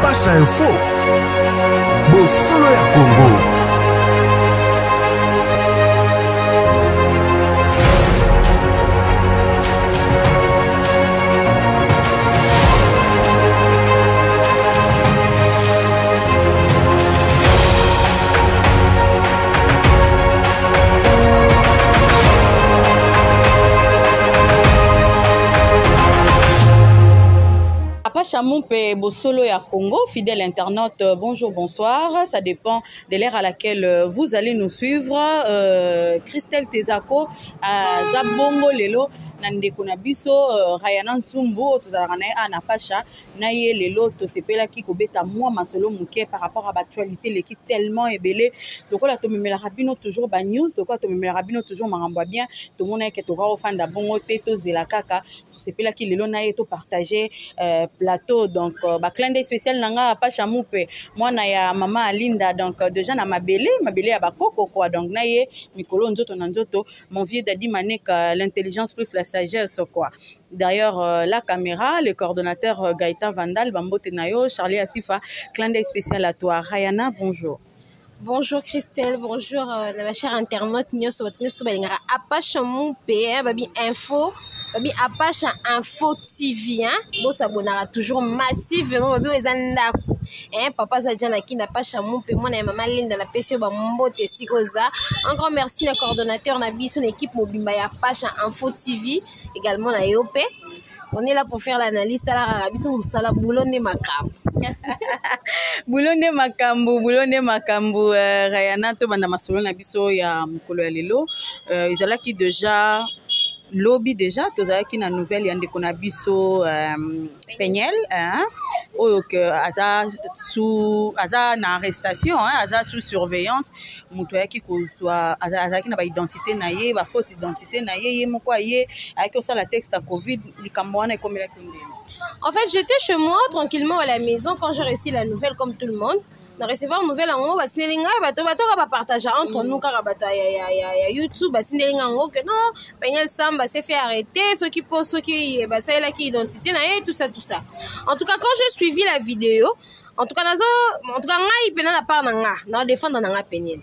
Apache Info, Bosolo ya Congo. Chamoupe Bosolo ya Congo, fidèle internaute, bonjour, bonsoir. Ça dépend de l'ère à laquelle vous allez nous suivre. Christelle Tezako, Zabongo Lelo, Nandeko Nabiso, Rayana Nsumbu, Tozarane Anapasha, Naye Lelo, Tosepela Kikobeta, moi, Masolo Mouké, par rapport à l'actualité, l'équipe tellement ébélée. Donc, là, Tomemela Rabino, toujours bas news. Donc, là, Tomemela Rabino, toujours Maramba bien. Tout le monde est au fan d'Abongo, Teto, Zelakaka. C'est là qu'il est là to partager plateau donc clin d'œil spécial nanga pa chamoupe moi na ya maman Alinda donc déjà na mabele ya bakoko quoi donc naye mikolo nzoto na nzoto mon vieux Dadi Manek l'intelligence plus la sagesse quoi. D'ailleurs la caméra le coordonnateur Gaëtan Vandal Bambote Nayo Charlie Asifa clin d'œil spécial à toi. Rayana, bonjour. Bonjour Christelle, bonjour la chère internaute Nyoso Balingara Apache mon PR babi info babi Apache Info TV hein bon s'abonnera toujours massivement babi ezandaku hein papa Zadjana qui n'a pas chamon pe moi na maman Linda la pesio ba mbote sikoza. Un grand merci le coordonnateur na biso l'équipe mobimba ya Apache Info TV également la EOP. On est là pour faire l'analyse à la Rabiso Msala Boulonde Makambu. Boulonde Makambu Rayana to banda masolo na biso ya mukolo ya lelo ezala ki déjà lobby déjà tozala ki na nouvelle ya ndeko na biso Penyel hein oyo que aza na arrestation hein aza sous surveillance muto ya ki kozwa aza ki na ba identité na ye ba fausse identité na ye moko ye avec ça la texte à Covid likambo wana ekomela kinde. En fait, j'étais chez moi tranquillement à la maison quand j'ai reçu la nouvelle comme tout le monde. Na recevoir une nouvelle en haut, batinelinga bato ba partager entre nous car bato ya YouTube batinelinga en haut que non, Penyel Samba s'est fait arrêter, ceux qui posent ceux qui bah ça là qui identité na tout ça. En tout cas, quand j'ai suivi la vidéo, en tout cas ngai pena la part na défendre na Penyel.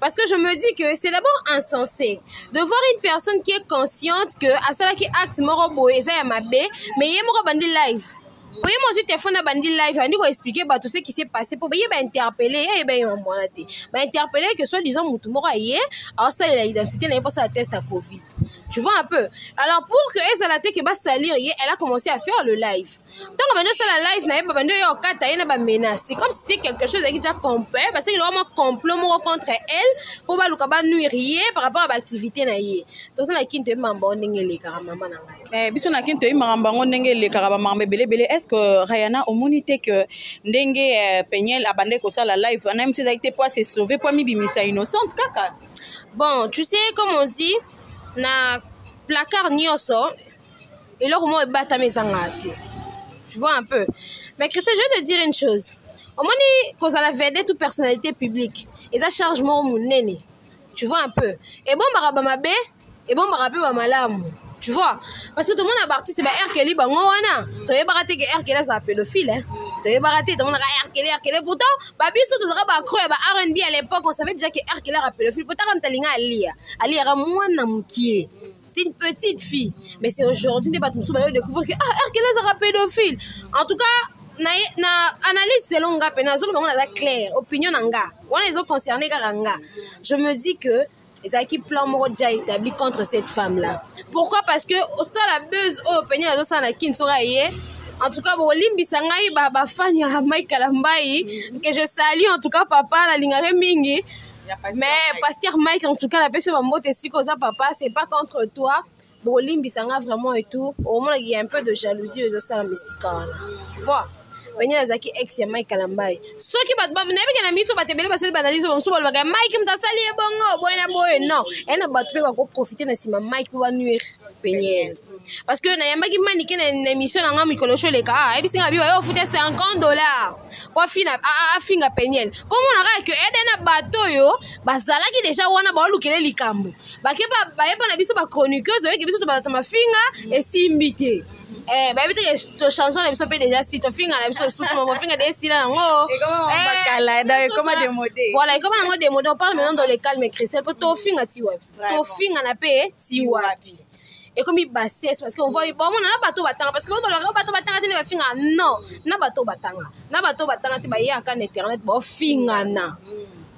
Parce que je me dis que c'est d'abord insensé de voir une personne qui est consciente que à cela qui acte moro boeza ya mabe mais yé moro bandi live. Oui, moi je téléphone à bandi live, on dit expliquer tout ce qui s'est passé pour y interpeller et interpeller que soit disant moutoumoro yé alors ça la identité n'est pas ça test à Covid. Tu vois un peu. Alors pour que Ezalate qui va salir elle a commencé à faire le live. Donc on va dire ça la live n'a pas bandi yo kata yé na ba menace. C'est comme si c'était quelque chose qui déjà complet parce qu'il a vraiment complot contre elle pour ba lukaba nuire par rapport à l'activité na yé. Donc ça la kinte mambo ndenge le karama na ngai. Biso na kinte mambo ndenge le karama belé est-ce que Rayana omonité que ndenge Penyel abandé ko ça la live on a même si ça été pour se sauver pour mi bimisa innocente kaka. Bon, tu sais comme on dit na placard nyoso et là comment battre mes angati. Tu vois un peu. Mais Christelle, je vais te dire une chose. Au moins cause à la vedette toute personnalité publique. Et ça charge mon nene. Tu vois un peu. Et bon barabamabe et bon barabé malam. Tu vois parce que tout le monde a parti c'est ba R Kelly bango wana. Tu es baraté que R Kelly c'est un pédophile hein. Tu es baraté tout le monde a R Kelly pourtant ba biso to zaka ba croire ba R&B à l'époque on savait déjà que R Kelly est pédophile. Pourtant comme talinga Ali era mwana mukie. C'était une petite fille. Mais c'est aujourd'hui, on va découvrir que Hercule est un pédophile. En tout cas, na analyse selon nga pena zo on a clair opinion nga on les ont concernés garanga. Je me dis que les équipes plan moro déjà établi contre cette femme là. Pourquoi? Parce que au stade la buzz au peña zo sana kin sora yé. En tout cas bolimbi sangai ba fan ya Mike Kalambai que je salue en tout cas papa la lingare mingi. Mais pasteur Mike en tout cas la personne va monter si ça papa c'est pas contre toi. Bolimbi sanga vraiment et tout. Au moins il y a un peu de jalousie de ça mais tu vois. Penyel azaki ex ya Mike Kalambai. Ceux qui battent ba n'aime que na mito batebele basel banaliser bon so ba Mike mtasali bongo boy non. Et na battu ba ko profiter na sima Mike pour nuire Penyel. Parce que na yambaki manike na émission na ngami kolosho leka et puis singa bi yo fouter $50 pour finga Penyel. Pour mon ara que edena bateau yo bazalaki déjà wana ba lukele likambo. Ba ke ba na biso ba chroniqueuse que biso to ba mafinga et simbité. bah peut-être que changeant les peu déjà si tu finga la biso surtout mon finga des si là ngo comment démoder voilà comment on démoder on parle maintenant dans le calme Christelle pour to finga ti wapi to finga na pe ti wapi et comme il bassesse parce qu'on voit bon on a bateau batanga parce que on a bateau batanga te ba finga non na bateau batanga te ba ya kan internet bo finga na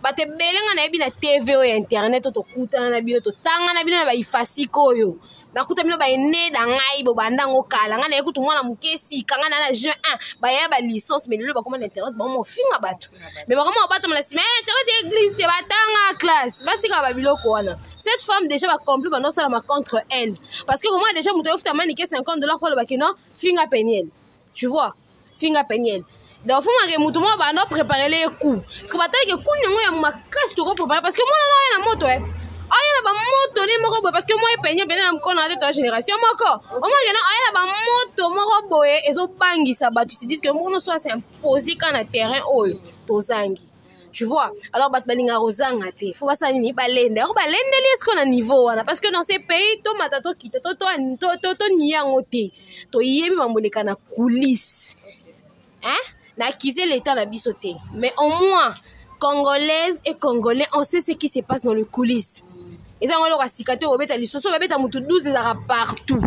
bate belenga na yebi na TV o internet to kutana na bino to tanga na bino na ba ifasi koyo bakuta bino ba ene da ngai bo banda ngo kala nga na ekutu mwana mukesi kanga na juin 1 ba ya ba licence mais lelo ba koma na internet ba mo finga bato mais ba koma bato na sima internet église te batanga classe batika ba biloko wana cette femme déjà ba complet ba non sala ma contre elle parce que moi déjà muto yofuta manike $50 pour le bakino finga peniel tu vois finga peniel donc faut que muto mo ba no préparer les coups parce que batali que coup nyango ya makasi to ko préparer parce que moi na moto ayana ba moto ni moko boye parce que moi peigne na mkono na ta génération moko au moins ayana ba moto moko boye ezo bangisa bato se disent que mono soit s'imposer quand na terrain oyo tozangi tu vois alors bat balinga rozanga te faut basa nini balende les qu'on a niveau wana parce que dans ces pays to matato kita to niango te to yebi bamboleka na coulisse hein na kiser l'état na biso te mais au moins Congolaises et Congolais, on sait ce qui se passe dans les coulisses. Ils ont alors cicaté au bêta lisoso, bêta mutu 12 ezara partout.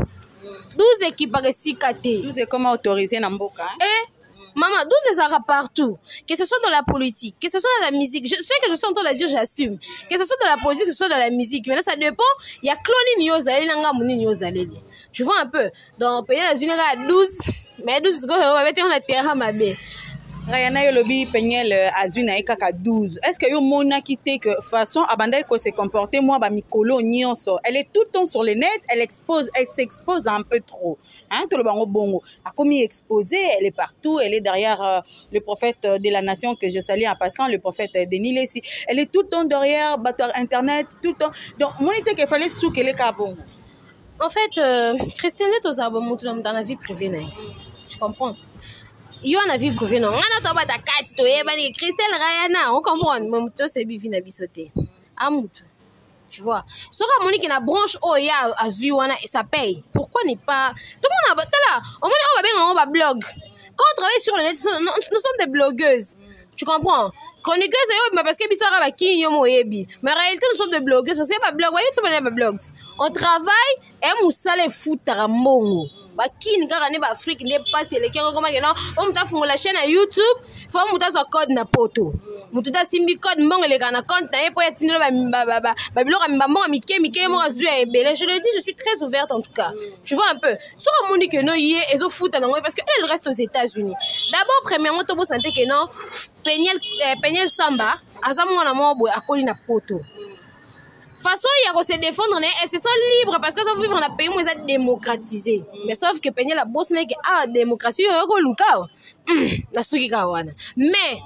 12 équipes à cicaté. 12 est comment autorisé Namboka. Eh maman, 12 ezara partout. Que ce soit dans la politique, que ce soit dans la musique. Ce que je suis en train de dire, j'assume. Que ce soit dans la politique, que ce soit dans la musique. Maintenant ça dépend, il y a cloni niozali nanga muni niozali. Tu vois un peu. Donc pays la Unis à 12, mais 12 go on va mettre on a terrain ma bé. Rayana Yolobi Peniel Azuna Ekaka 12. Est-ce que yo mona quitté que façon abandonner ko se comporter moi ba mikolo nyonso. Elle est tout le temps sur les nets, elle s'expose un peu trop. Hein tout le bango bongo. A commis exposée, elle est partout, elle est derrière le prophète de la nation que je salue en passant, le prophète Denis Lessi. Elle est tout le temps derrière batteur internet, tout le temps. Donc monité qu'il fallait sous qu'elle est bongo. En fait Christelle aux abonnés dans la vie privée. Tu comprends? Yo na vie privée non ngana to bata kati to yebani Christelle Rayana on comprend mon to se bivi na bisoté amutu tu vois sora monique na branche oh ya azui wana et ça paye pourquoi n'est pas tout le monde là on va bien on va blog quand on travaille sur le net nous sommes des blogueuses tu comprends chroniqueuses parce que bisora ba ki yo moyebi mais en réalité nous sommes des blogueuses parce que pas blog voyez tout le monde pas blog on travaille et musale foutara mbongo bakini kaka ne ba Afrique ne passe les kengo comment que non on t'a fongé la chaîne à YouTube faut muta so code na poto muta simbi code mbongo le kana compte na po yatino ba biloko mbongo mike mo azu e belé je le dis je suis très ouverte en tout cas tu vois un peu so moni que no yé ezo foot na parce que elle reste aux États-Unis d'abord premièrement to bo santé que non Peniel Samba azamu na mo boy akoli na poto façon il y a se défendre et se sont libres parce que ça vivre dans un pays où ils sont démocratisés mais sauf que Peniel la bosse n'est que ah démocratie yo luka na suki kawana mais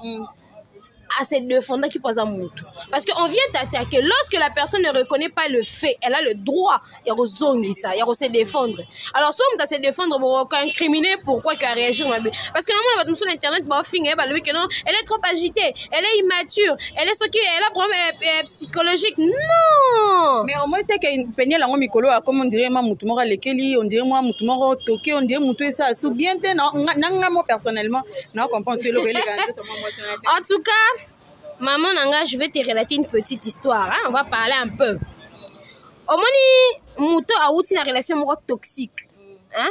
à se défendre qui pose un moutou parce qu'on vient t'attaquer lorsque la personne ne reconnaît pas le fait elle a le droit il y a zongi ça il y a se défendre alors si on se défendre pour incriminer pourquoi qu'elle réagir parce que normalement sur internet bah finir bah lui que non elle est trop agitée elle est immature elle est ce qui elle a problème psychologique non mais au moins t'es que Peniel en mikolo comme on dirait moi moutou mora lekeli on dirait moi moutou mora toqué on dirait moutou ça sous bien non nanga moi personnellement non comprends sur le en tout cas maman nanga, je vais te relater une petite histoire. Hein? On va parler un peu. Au moment où a eu une relation toxique, hein?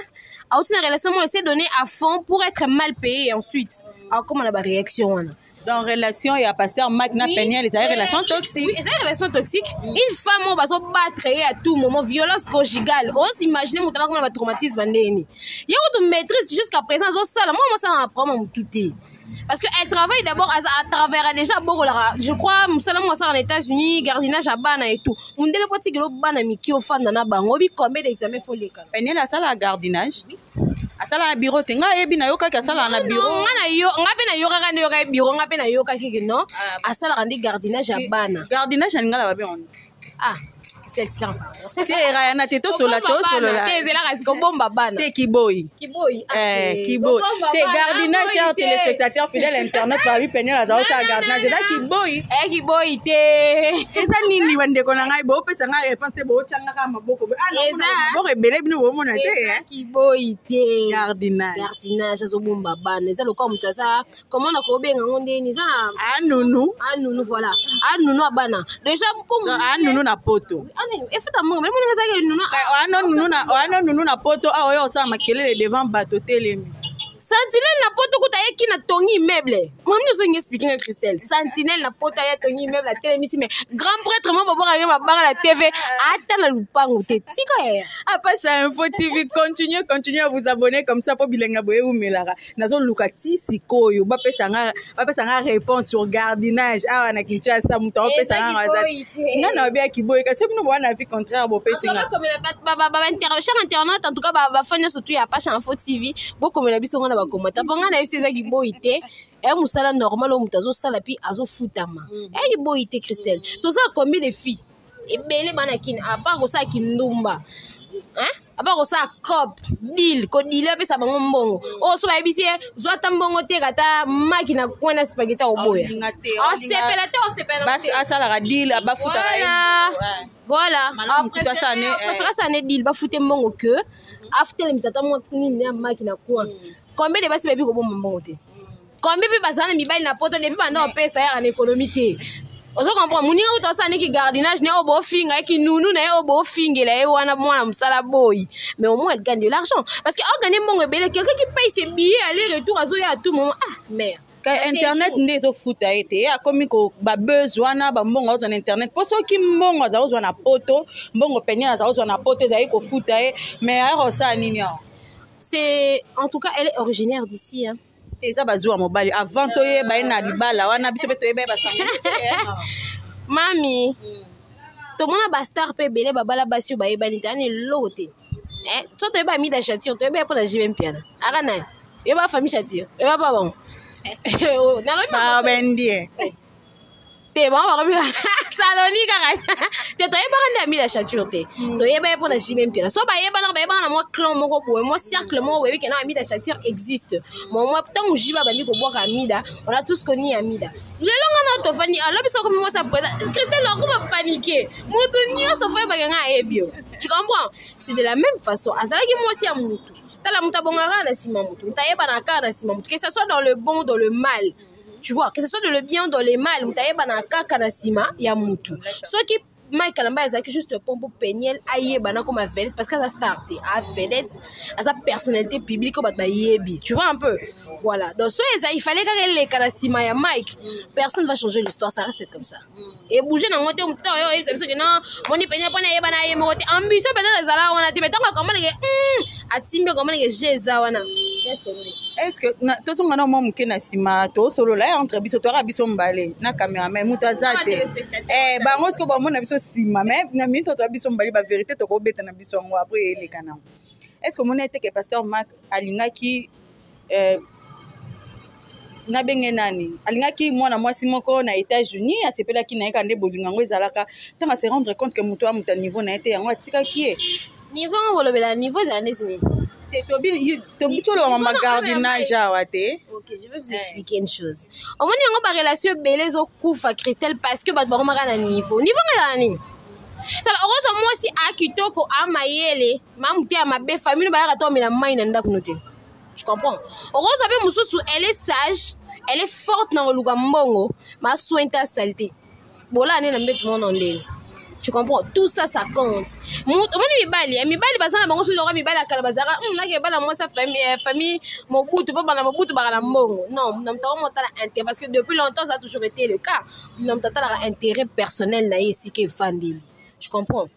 A eu une relation où s'est donné à fond pour être mal payé ensuite. Alors comment la réaction? Dans relation et à pasteur Magna Peniel, il y a une relation toxique. Oui, c'est une relation toxique. Une femme va se battre à tout moment, violence conjugale. On s'imagine mon talent comme un traumatisme. Il y a une maîtrise jusqu'à présent. Moi, ça apprend mon tout. Parce qu'elle travaille d'abord à travers déjà je crois en États-Unis gardinage à bana et tout on délai petit gros bana miki au fan na bango bi combien d'examens faut les Peniel a ça la gardinage a ça la bureau tenga e bi na yoka ka ça la na bureau ngana yo ngape na yoka ka yoka bureau ngape na yoka ki non a ça la rendre gardinage à bana gardinage ngala ba bien ah c'est te rayana te to solo la te zela kasi ko bomba bana te kiboyi kiboyi kiboyi te gardinage chers téléspectateurs fidèles internautes ba bi penyo la za sa gardinage da kiboyi kiboyi te eza nini bande ko na ngai bo pesa ngai réponse bo changa ka maboko bo rebele bino bo mona te kiboyi te gardinage azo bomba bana eza lokwa mutu aza comment na ko benga ngonde ni za anunu voilà anunu abana déjà pour anunu na poto efuta mongo mais monga za ke nunu na poto awo yo sa makelele devant bateau telemi Sentinelle na poto kuta yeki na tongi immeuble. Moi nous on expliquer Christelle. Sentinelle na poto ya tongi immeuble la télé mais grand prêtre moi baba rien ma banga la TV ata na lupango te. Siko ya. Apacha Info TV continuez à vous abonner comme ça pour bilenga boye ou melara. Nazo lukati sikoyo ba pesa nga réponse sur gardinage. Ah na kincha sa muto pesa nga za. Ngana bia kiboy kasi bino bwana vie contraire bo pesa nga. Comme ba interroger internet en tout cas ba fanya surtout ya Apacha Info TV. Bo comme la biso na ba komata banga na yesi za kiboy te. Musala normal o mutazo sala pi azo futama. Kiboy te Christelle. To ça combien de filles? Ebele bana kini apa ko sa kindumba. Apa ko sa cop deal ko deal pe sa bango mbongo. O so ba bisi zo tambongo te kata makina kwana spaghetti o boya. O sepela. Bas asala ka deal aba futa ka. Voilà. Après ça né préfère ça né deal ba futé mbongo que after les misata mo nini na makina kwa. Combien de basi ba bi ko bombo mbongo te. Combien pe basana mibali na poto depuis pendant pesa ya en économie te. Ozo comprend muninga utosa neki gardinage ne obo finga ki nunu na obo fingela e wana mwana musala boy mais au moins elle gagne de l'argent parce que organiser mon belé quelqu'un qui paye ses billets aller retour azo ya à tout moment merde ka internet ndezo futa ete ya komi ko ba besoin ba mbongo zo na internet po soki mbongo za zo na poto mbongo penya za zo na poto za ko futa mais alors ça nini c'est en tout cas elle est originaire d'ici hein. Eza bazwa mobali avant toye ba ina libala wana biso pe toye ba sanga mami to mona ba star pe belé babala basio ba ebani tane lote so toye ba mi da châtillon toye ba pour la JM piana arana yo ba famille châtillon yo ba bon na lo ba bendie te ba ba mi saloni kaka te toye ba rende mi da châtillon te toye ba pour la JM piana so ba na moi clan moko boye moi cercle mo wewe kana mi da châtillon existe moi tant jiba bandi ko boka amida on a tous connu amida lelo ngana to fani alo biso ko mo sa presa Christelle ko ba paniquer mutu nyo so fa ba nga ebio tu comprends c'est de la même façon azalaki moi si amutu tala muta bongara na sima mutu tayeba na ka na sima mutu que ce soit dans le bon dans le mal. Tu vois, que ce soit dans le bien, dans le mal, mutayeba na kaka na sima ya mutu. Ce qui Mike Kalamba est juste pompo peniel aïe bana comme vedette parce qu'elle a starté à vedette à sa personnalité publique comme yebi. Tu vois un peu. Voilà. Donc il fallait qu'elle les canasima ya Mike. Personne va changer l'histoire, ça reste comme ça. Et bouger dans mon temps, c'est parce que non, mon peniel pona yeba na yemo ambition peut-être les ala on a dit mais tant comment les atimbe comment les jeza wana. Est-ce que tout le monde m'a muké na sima to solo là entre biso to rabiso mbale na cameraman mutazate bango ce que ba mona biso sima mais na minute to biso mbali ba vérité to ko beta na biso ngo après ele kana. Est-ce que mon était que pasteur Marc alingaki na benge nani alingaki mwana mwasi moko na États-Unis asepelaki na yeka nde bolinga ngo ezalaka tanga se rendre compte que muto amuta niveau na été yango atikaki niveau volobela niveau za nesini Tobi tolo mama gardinage awate. OK, je vais vous expliquer une chose. Au moins yango ba relation belé zo kufa Christelle parce que ba maka na niveau ngala nini. Ça heureusement moi si akitoko amayele mamuti ya mabe famille ba yaka to mina mai na ndako note. Tu comprends? Heureusement be mususu elle est sage, elle est forte na luka mbongo, ma sointa saleté. Bola ne na mbetu mon ndele. Tu comprends? Tout ça, ça compte. Mon mibali bazana bango sur le mibali akala bazara. Na ke bala moi sa famille mon bout pas bana mon bout ba la mbongo. Non, nous n'avons pas intérêt parce que depuis longtemps ça a toujours été le cas. Nous n'avons pas intérêt personnel na ici que fandeli. Tu comprends?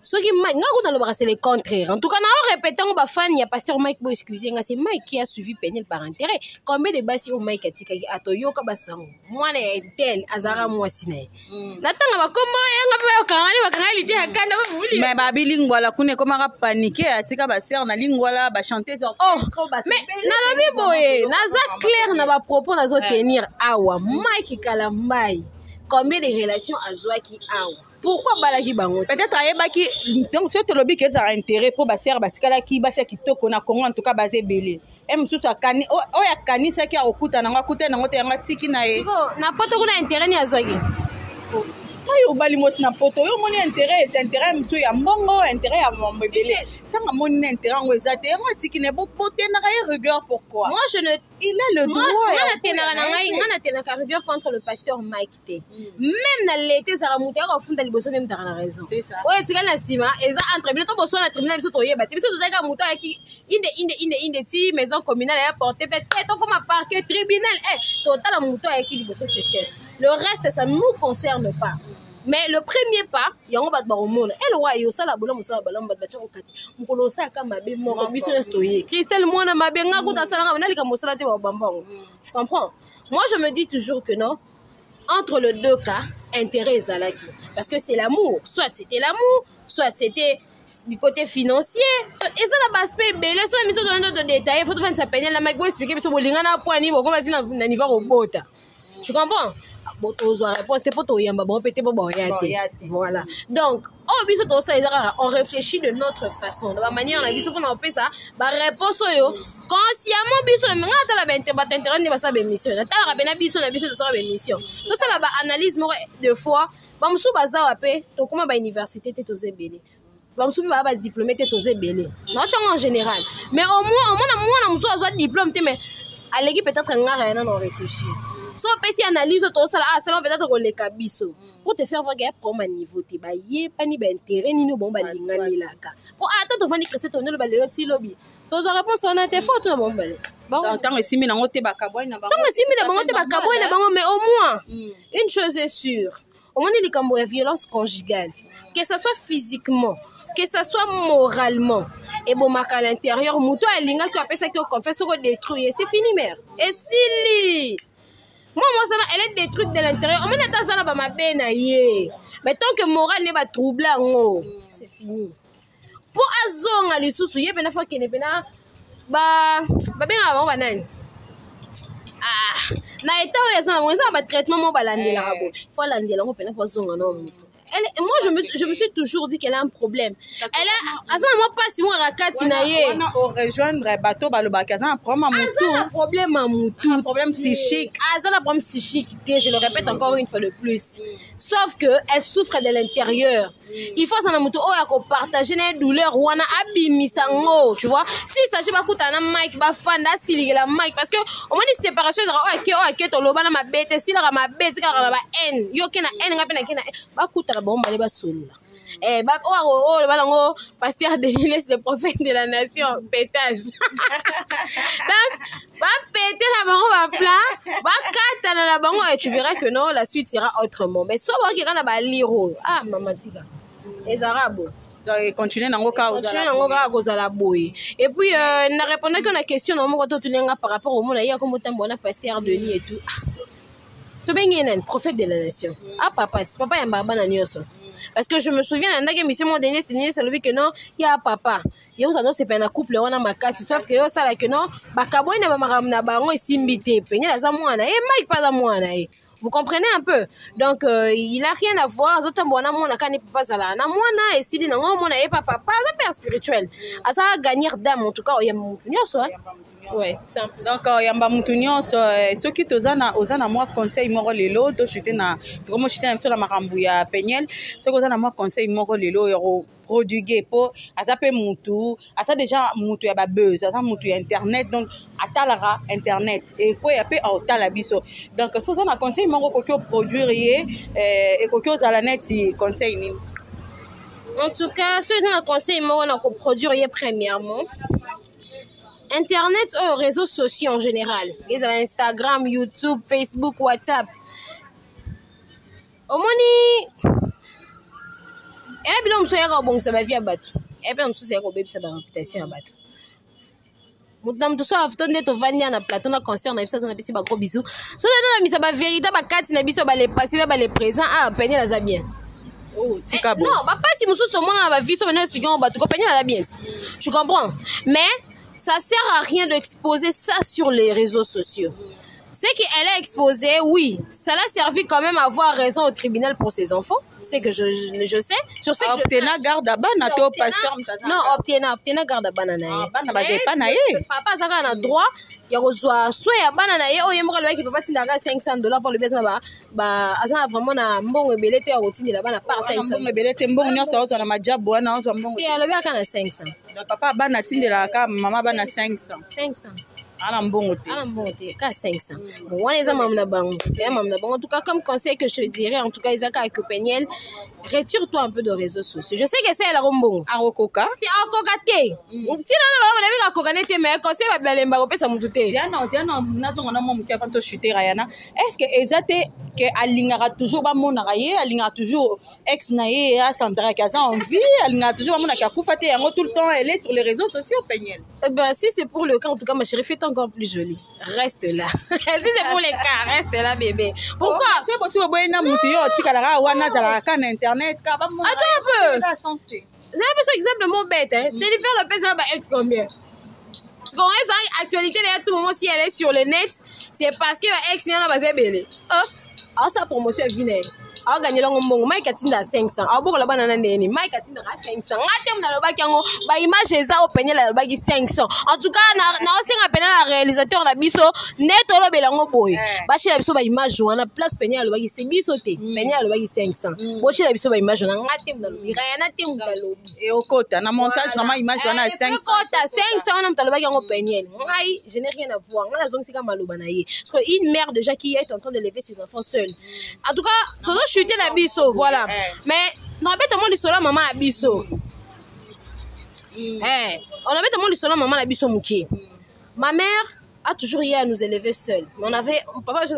Ce qui Mike nga ko dans le bras c'est le contraire. En tout cas, na répétant ba fan il y a pasteur Mike Boy excusez nga c'est Mike qui a suivi Peniel par intérêt. Combien de basi au Mike atika atoyo ka basango. Moi na intel azara moi sine. Natanga ba komo nga pe kangali te akanda ba muli. Mais ba bilingwa la kune koma ka paniquer atika ba sœur na lingwa la ba chanter mais na lobi boye naza clair na ba propos nazo tenir awa Mike Kalambai. Combien de relations azwa ki awa pourquoi balaki bango peut-être ayebaki donc ce tolobi que ça intérêt pour baser batikala ki basia kitoko na Congo en tout cas basé belé et mususu akani oya kanisa ki akuta na ngakuta na ngote yanga tiki na ye na poto kuna intérêt ni azwaki oyo bali mosi na poto oyo moni intérêt c'est intérêt musu ya mbongo intérêt ya mbombe belé tanga moni intérêt ngo ezate ngo tiki ne bote na ka rigueur pourquoi moi je ne il a le droit ngana tenaka rigueur contre le pasteur Mike T même na l'été ça ramuta ko funda liboso ne mutaka na raison oyo tika na sima eza entre bien to boso na tribunal biso toyeba te biso tozaka muta ki inde ti maison communale ya porter peut-être comme parquet tribunal total muta ki liboso testeur le reste ça nous concerne pas. Mais le premier pas, il y a un bat baromone. Elle ouais, yo sala bola musala balam bat bacha okati. Mukolo sa ka mabe moko biso stoye. Christelle mwana mabe ngakuta sala ngana lika musala te ba bambango. Tu comprends? Moi je me dis toujours que non, entre les deux cas, intérêt ezalaki parce que c'est l'amour. Soit c'était l'amour, soit c'était du côté financier. Et ça la aspect belé, soit mi to de détails, faut faire ça peine la mec go expliquer parce que bolingana point ni boko basi na niveau robota. Tu comprends? Voilà. Donc, on réfléchit de notre façon. De la manière, on a vu ça, on fait ça. Réponse consciemment, tout ça, analyse de fois. Université, diplômé, en général. Mais au moins, on a un diplôme, mais allez peut-être on réfléchir. So si analyse tout ça ça peut-être que les kabiso pour te faire voir gars pour ma niveau te ba yé pas ni ba intérêt ni no bon ba lingani la ka pour attendre vendre que c'est ton le ba le ti lobby to za réponse on a te faute na bon ba bon tant simi na ngote ba kaboy na bango tant simi na bango te ba kaboy na bango mais au moins une chose est sûre au moins les cambo de violence conjugale que ça soit physiquement que ça soit moralement et bon à l'intérieur muto alinga tu appelles ça que confesse que détruire c'est fini mère et si moi ça elle est détruite de l'intérieur on met ta zala ba mabe na ye mais tant que moral n'est pas troublé c'est fini pour azonga les sous ye pena fois que ne pena ba benga ba banani na état où ça ba traitement mo balandela rabo faut landela ngo pena fois zonga no mutu moi je me suis toujours dit qu'elle a un problème elle a ça moi pas si moi rakati na ye on rejoindre bateau balobaka ça un problème à mutu un problème psychique ça un problème psychique je le répète encore une fois de plus sauf que elle souffre de l'intérieur il faut ça na mutu oya ko partager na douleur wana abimisango tu vois si ça je pas kuta na mic ba fanda siligela mic parce que au moins les séparations ok to loba na mabete si la mabete ka na ba haine yo ke na haine ngapi na ke na ba kuta bon balé ba solo le balango pasteur Denis le prophète de la nation pétage donc va péter la bango va plat va kata na la bango et tu verras que non la suite sera autrement mais ça va que kana ba liro maman tika les arabes donc continuer nango ka ozala boy et puis na répondre que la question na moko to tulenga par rapport au monde ya comme tambona pasteur Denis et tout to bengena prophète de la nation papa ya mbaba na nyoso parce que je me souviens d'un que monsieur mon dernier c'est lui que non il y a papa yo ça c'est pas un couple on a makasi sauf que yo ça là que non bakaboy na bamaram na bango isimbité penya la za mwana Mike pas za mwana vous comprenez un peu donc il a rien à voir autant bona mwana kani papa ça là na mwana et si na mwana et papa pas un père spirituel à ça gagner d'âme en tout cas il y a mon nyonso ouais donc yamba mutu nyonso soki tozana ozana moi conseil moko lelo to chuter na comme chuter na la makambu ya penyel soki ozana moi conseil moko lelo yo prodiguer po azape mutu asa déjà mutu ya ba buzz asa mutu ya internet donc atalara internet et quoi ya pe otala biso donc so ozana conseil moko ko produire et ko ozala net conseil nini en tout cas si ozana conseil moko na ko produire premièrement Internet ou réseaux sociaux en général. Ils ont Instagram, YouTube, Facebook, WhatsApp. Au moins, et puis on se dit bon ça va bien battre. Et puis on se dit que ça va réputation à battre. Mutam tout ça afton de to vania na plateau na concert na bisa na bisi ba gros bisous. So na misa ba vérité ba kati na biso ba les passé ba les présents peine la za bien. Oh, tika bon. Non, pas si musu to mona ba vie so na expliquer ba to peine la bien. Tu comprends? Mais ça sert à rien d'exposer ça sur les réseaux sociaux. Ce qu'elle a exposé, oui, ça l'a servi quand même à avoir raison au tribunal pour ses enfants. C'est que je sais. Sur ce que obtenir garde à bana, to pasteur. Non, obtenir garde à bana. Bana bazé pas naé. Papa, ça a un droit. Il y a reçoit soit à bana naé, oh, il y a un qui peut pas t'indaga $500 pour le business là-bas. Bah, ça vraiment un bon rebelle, tu as routine là-bas, na par 500. Bon rebelle, tu bon, on a na majabu, on a bon. Et elle a 500. Papa, bana tinde la ka, maman bana 500. 500. Alambote, 500. Bon, on les a en tout cas, comme conseil que je te dirais, en tout cas, Isaac avec Peniel, retire-toi un peu de réseaux sociaux. Je sais que c'est la rombon. Arokoka. Arokoka te. On tient la coca nete mais conseil va bien l'embarquer ça moutoute. Tiens non, nazo na mom qui avant de chuter Rayana. Est-ce que ezate que alingara toujours ba mona raye, alingara toujours ex naé à Sandra Kaza en vie, alingara toujours mona ka kufate yango tout le temps elle est sur les réseaux sociaux Peniel. Eh ben si c'est pour le cas en tout cas ma chérie fais encore plus jolie. Reste là. Si c'est pour les cas, reste là bébé. Pourquoi? C'est possible boyena mutu yo tikala wana za kan internet ka ba mona. Attends un peu. C'est un peu exemple mon bête hein. Jennifer Lopez là ba ex combien? Parce qu'on reste en actualité à tout moment si elle est sur le net, c'est parce que ex n'est pas basé belé. Ah sa promotion est venue. Ah gagner longo mbongo Mike atinda 500. Ah boko la banana ndeni Mike atinda 500. Ngate mna loba kyango ba image eza openye la loba ki 500. En tout cas na osenga pena la réalisateur na biso neto lo belango boy. Ba chila biso ba image wana place penya la loba ki c'est biso te. Penya la loba ki 500. Bo chila biso ba image wana ngate mna lobi. Rayana te mna lobi. Et au côté na montage na image wana 500. Kota 500 wana mta loba kyango penye. Ngai je n'ai rien à voir. Ngala zongi sika maloba na ye. Parce que une mère déjà qui est en train d'élever ses enfants seule. En tout cas chuter la biso, voilà. Mais on a bêtement du solo maman la biso. On a bêtement du solo maman la biso mouki. Ma mère a toujours eu à nous élever seule. Mais on avait papa chose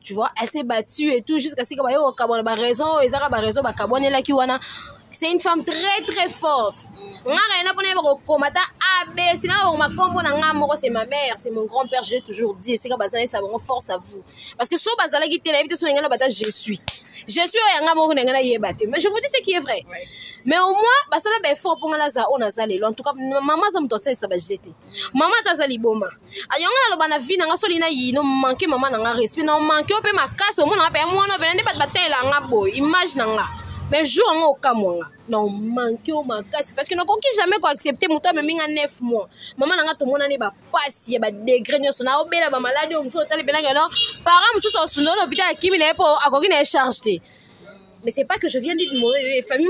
tu vois, elle s'est battue et tout jusqu'à ce que ba raison, ezaka ba raison ba kabone la kiwana. C'est une femme très très forte. C'est ma mère, c'est mon grand-père, je l'ai toujours dit. C'est que ça me force à vous. Parce que si je suis. Je suis mais je vous dis ce qui est vrai. Mais au moins, ça va fort pour la on a zalé. En tout cas, maman ça me tosse ça va jeter. Maman ta zali boma. Ayonga la bana vie na solina yi no manquer maman na respect na manquer pe ma casse au monde na pe moi na be pas bataille la nga boy. Image na nga. Mais jour en au Cameroun, non manqué au mancasse parce que nous conquis jamais quoi accepter mon temps même en 9 mois. Maman n'a tout mon année ba passe ba degré nous na obela ba maladie on so tali benanga non parents nous sont sous l'hôpital qui me pas à quoi qui est chargé. Mais c'est pas que je viens d'une famille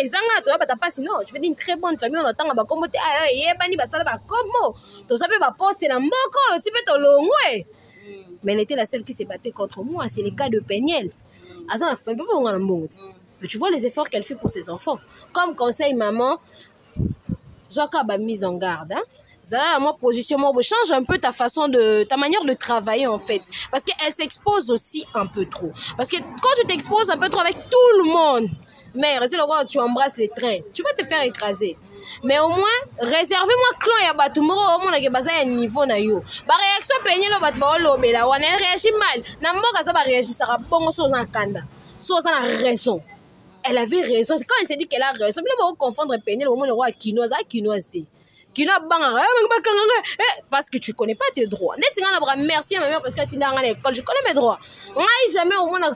ezanga toi pas pas sinon je viens d'une très bonne famille on entend ba comme bani ba sala ba comme to ça peut ba poster na mboko tu peux to longwe. Mais elle était la seule qui s'est battue contre moi, c'est le cas de Peniel. Mais tu vois les efforts qu'elle fait pour ses enfants. Comme conseil maman, Zoka ba mise en garde. Zala moi position moi change un peu ta manière de travailler en fait parce qu'elle s'expose aussi un peu trop. Parce que quand tu t'exposes un peu trop avec tout le monde, mais restez là tu embrasses les trains, tu vas te faire écraser. Mais au moins réservez-moi clan ya batu moko au moins na baza ya niveau na yo. Ba réaction peñe lo batu ba lobela wana réagit mal. Na mboka ça ba réagir ça bongo so na kanda. So ça na raison. Elle avait raison. C'est quand elle s'est dit qu'elle a raison. Mais on va confondre peñe le moment le roi quinoise à quinoise té. Kina banga parce que tu connais pas tes droits. Merci à ma mère parce que tu es dans l'école, je connais mes droits. On n'a jamais au moins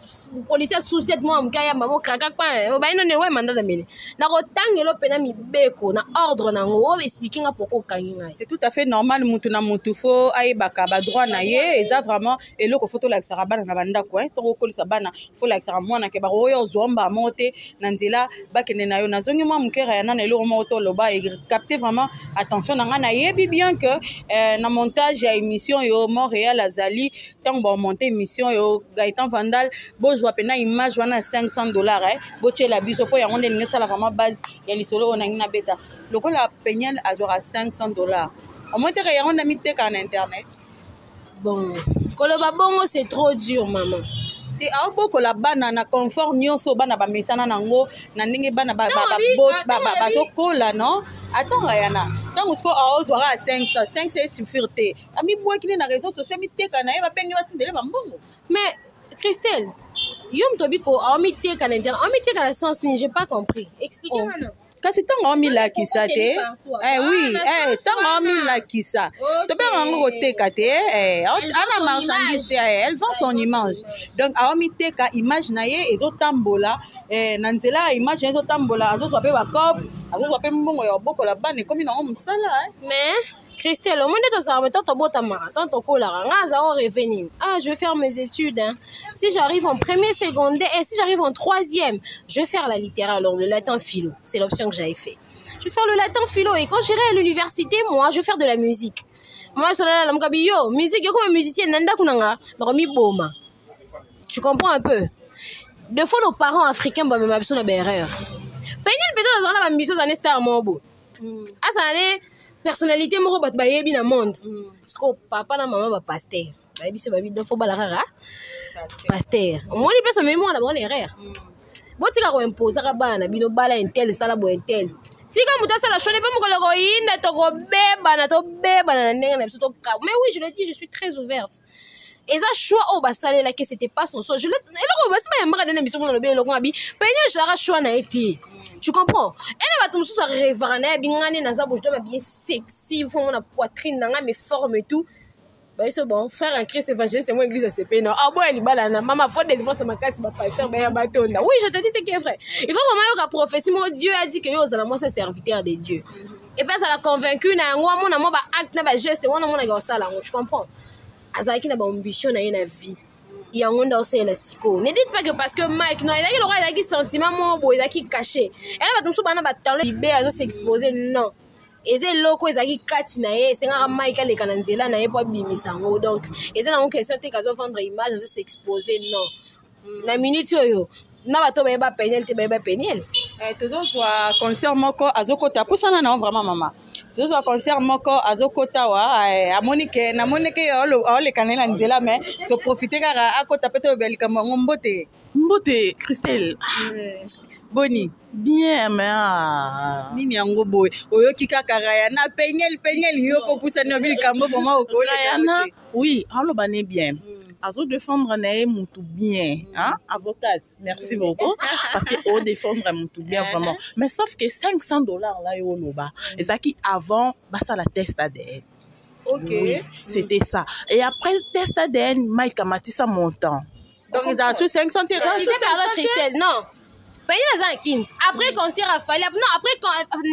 policier sous 7 mois m'kaya maman kraka quoi ba ino ne ouais mandat de mine. Na rotangelo pena mi beko na ordre na ngo expliquer pourquoi kanginga. C'est tout à fait normal mutu na mutu fo ayebaka ba droit na ye eza vraiment eloko photo la sarabana na banda quoi. So ko kolisa bana fo la saramwana ke ba royo zomba monte na nzela ba kene na yo na zongi mwa mukera ya na eloko moto loba et capter vraiment attention na yebi bien que na montage ya émission yo Montréal Azali tant bon monter émission yo Gaëtan Vandal bozwa pena image wana $500 boche la biso po yango ndenge sala vraiment base ya lisolo onangi na beta lokola Peniel azora $500 au moins te yango na miteka en internet bon koloba bongo c'est trop dur maman te aboko la bana na confort nyonso bana ba mesana nango na ndenge bana ba zokola non attends Rayana tant usko aozwara 500 c'est suffirité ami bois qui na réseaux sociaux miteka na ye ba penge batindele ba mbongo. Mais Christelle Yom Tobiko a mis tes canadiens, a mis tes sens, j'ai pas compris. Expliquez-moi. kasi ntango omilakisa te oui ntango omilakisa tobengaka yango koteka te ana marchandise te elle vend son image donc aomiteka image na ye ezotambola na nzela ya image ezotambola azozwa mpe bacope azozwa mpe mbongo ya kobokola bana ekomi nango mosala mais Christelle, au moins de temps revenir. Ah, je vais faire mes études. Hein. Si j'arrive en premier, secondaire, et si j'arrive en troisième, je vais faire la littérature, alors le latin philo. C'est l'option que j'avais fait. Je vais faire le latin philo et quand j'irai à l'université, moi, je vais faire de la musique. Moi, je suis là, musique, comme musicien, nanda kunanga, boma. Tu comprends un peu? Deux fois, nos parents africains, bah, même absolument erreur. Peut-être dans la mission, ça n'est pas beau. Ah, ça allait. Personnalité moko bat bayebi na monde parce que papa na maman ba pasteur bayebi so babi do fo balaka pasteur omoni pesa memo na bonne erreur botika ko imposer ka bana bino bala intel sala bo intel tika muta sala chone pas moko loko inda to ko beba na ndenge na biso to ka mais oui je le dis je suis très ouverte et ça choix au basale là que c'était pas son choix je le eloko basi ba yamba na biso na lobe loko abi penya je sara choix na eti. Tu comprends? Elle va tout ça révérer, bien naza bouche de bien sexy, font la poitrine dans mes formes et tout. Bah c'est bon, frère en Christ évangéliste, c'est moi église c'est pas non. Ah bon, elle est là, maman faut délivrance ma casse ma pasteur ben bâton. Oui, je te dis ce qui est vrai. Il faut vraiment que prophétie mon Dieu a dit que yo za moi c'est serviteur de Dieu. Et puis ça l'a convaincu na moi mon ba acte na ba geste, moi mon na ça là, tu comprends? Azaki na ba ambition na na vie. Il y a un monde aussi la psycho. Ne dites pas que parce que Mike, non, il a des sentiments, il a qui caché. Elle va tout soubaner battre le libé à s'exposer, non. Et c'est loco, il a qui catinaye, c'est un Mike à l'écananzela, n'a pas bimisango. Donc, et c'est la question que tu as vendre image, s'exposer, non. La minute, yo. Na bato ba penel te ba penel. Toujours soit concert moko azokota pusana na vraiment mama. Toujours soit concert moko azokota wa amonike na monike yo le kanela nzela mais to profiter kaka akota peto belika mbote. Mbote Christelle. Boni Bien mais nini yango boy oyoki kaka ya na penel yo ko pusana belika mbo vraiment okola yana. Oui, allo bané bien. Azo défendre nae mutu bien, hein, avocate. Merci beaucoup parce que au défendre mutu bien vraiment. Mais sauf que $500 là yo loba. Et ça qui avant bah ça la test ADN. OK. Oui, c'était ça. Et après test ADN, Mike a mati ça montant. Donc il a sous 500 €. Pardon Christelle, non. Payé les Ankins. Après concert a fallu. Non, après quand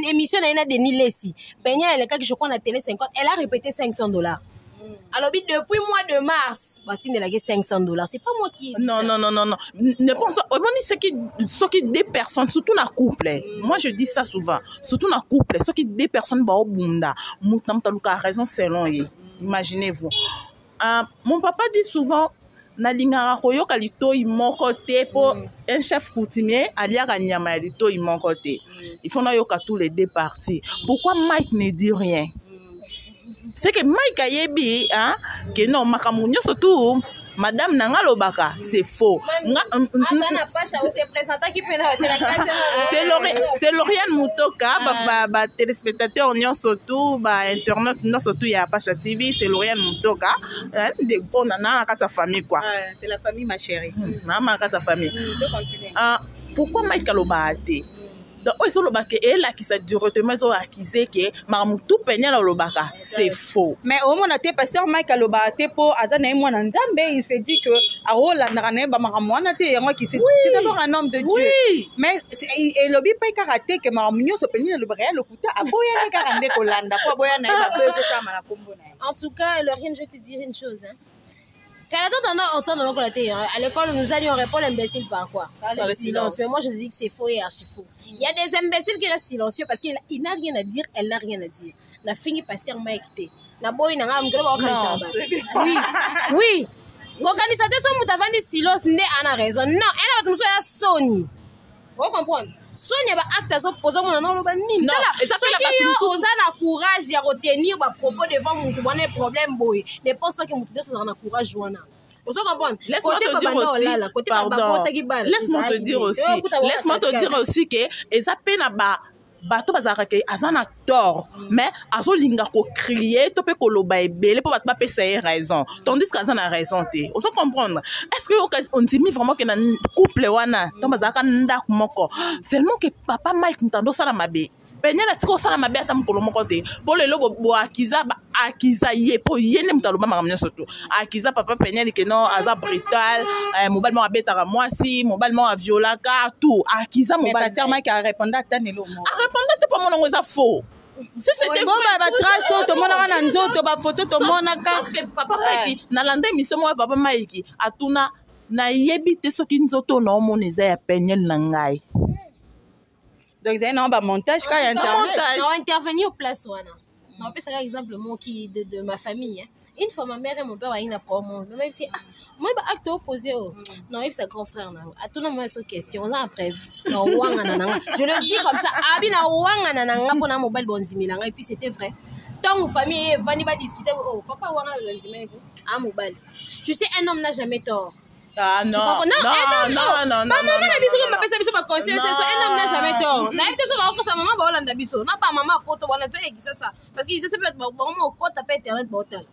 émission a Denis Lessi. Payé les cas que je crois à la télé 50, elle a répété $500. Alors, depuis le mois de mars, Batine a gagné $500. C'est pas moi qui. Non. Ne pense pas. Ce qui des personnes, surtout dans le couple. Moi, je dis ça souvent. Surtout dans le couple. Ce qui des personnes, bah, au bunda. Moutam taluka raison selon lui. Imaginez-vous. Mon papa dit souvent. Nalingara koyoka litoi moko te po un chef coutumier aliaka nyama ya litoi moko te. Il faut na yoka tous les deux parties. Pourquoi Mike ne dit rien? C'est que Mike ayebi hein que non makamunyo surtout madame nanga lobaka c'est faux. C'est Lauriane Mutoka ba téléspectateurs nyon surtout ba internet non surtout ya Pacha TV c'est Lauriane Mutoka de bon na kata famille quoi. C'est la famille ma chérie. Na kata famille. Pourquoi Mike alobate? Donc, ils ont le qui s'est directement accusé que Mamoutou Peña Lobaka, c'est faux. Mais au moment où pasteur Mike Alobate pour Azana et moi Nzambe, il s'est dit que Arola Narane Bamaramouana, c'est d'abord un homme de Dieu. Oui. Mais il lobby pas karaté que Maramouno se peignait le bréal le couteau à Boyana Karande Kolanda, pour Boyana En tout cas, Lauriane, je vais te dire une chose. Hein. À l'école, nous allions répondre imbécile par quoi? Par le silence. Mais moi, je te dis que c'est faux et archi faux. Il y a des imbéciles qui restent silencieux parce qu'il n'a rien à dire, elle n'a rien à dire. La fini pasteur m'a écouté. La boy n'a pas oui. L'organisateur sont moutavandi silence n'est en raison. Non, elle a tout ça Sony. Vous comprenez? Sonia ba acte à s'opposer mon nom le banni. Non, et ça fait la courage à retenir ma propos devant mon problème boy. Ne pense pas que mon ça en a courage joana. Vous comprenez? Laisse-moi te dire aussi que les appels bato bazalaka ke aza na tort mais azolinga kocrier to mpe koloba ebele mpo bato bapesa ye raison tandis que aza na raison te ozo comprendre est ce que ondimi vraiment ke na couple wana to bazalaka ndako moko seulement que papa Mike Ntando osala mabe Peniel atika osala mabe ata mokolo moko te mpo lelo boakiza ye mpo ye nde moto aloba makambo nyonso to akiza papa Peniel ke non aza brutal mobali moko abetaka mwasi mobali moko aviolaka tout akiza mobali pasteur Mike arépondre ata nelo moko arépondre te mpo monango eza faux si c'était bon ba trace oyo tomonaka na nzoto bafoto tomonaka papa Mike nalanda émission moko ya papa Mike atuna nayebi te soki nzoto naomona eza ya Peniel na ngai. Donc, il y a un montage quand il y a internet. On va intervenir au place. On va faire un exemple de ma famille. Une fois, ma mère et mon père ont eu un problème. Même si, moi, je suis acte opposé. Non, c'est grand frère. À tout le monde, c'est une question. On a un prévu. Je le dis comme ça. Abina wanga nananga pour un mobile bonzimila. Et puis, c'était vrai. Tant que famille, Vanny va discuter. Oh, papa wanga bonzimila. Ah, mobile. Tu sais, un homme n'a jamais tort. Ah non, non, maman n'a biso comme papa biso ba conscience ça un homme n'a jamais tort. Na été ça va sa maman ba olanda biso. Na pas maman poto wala ça existe ça. Parce que ça peut être maman au côté pas internet ba hotel.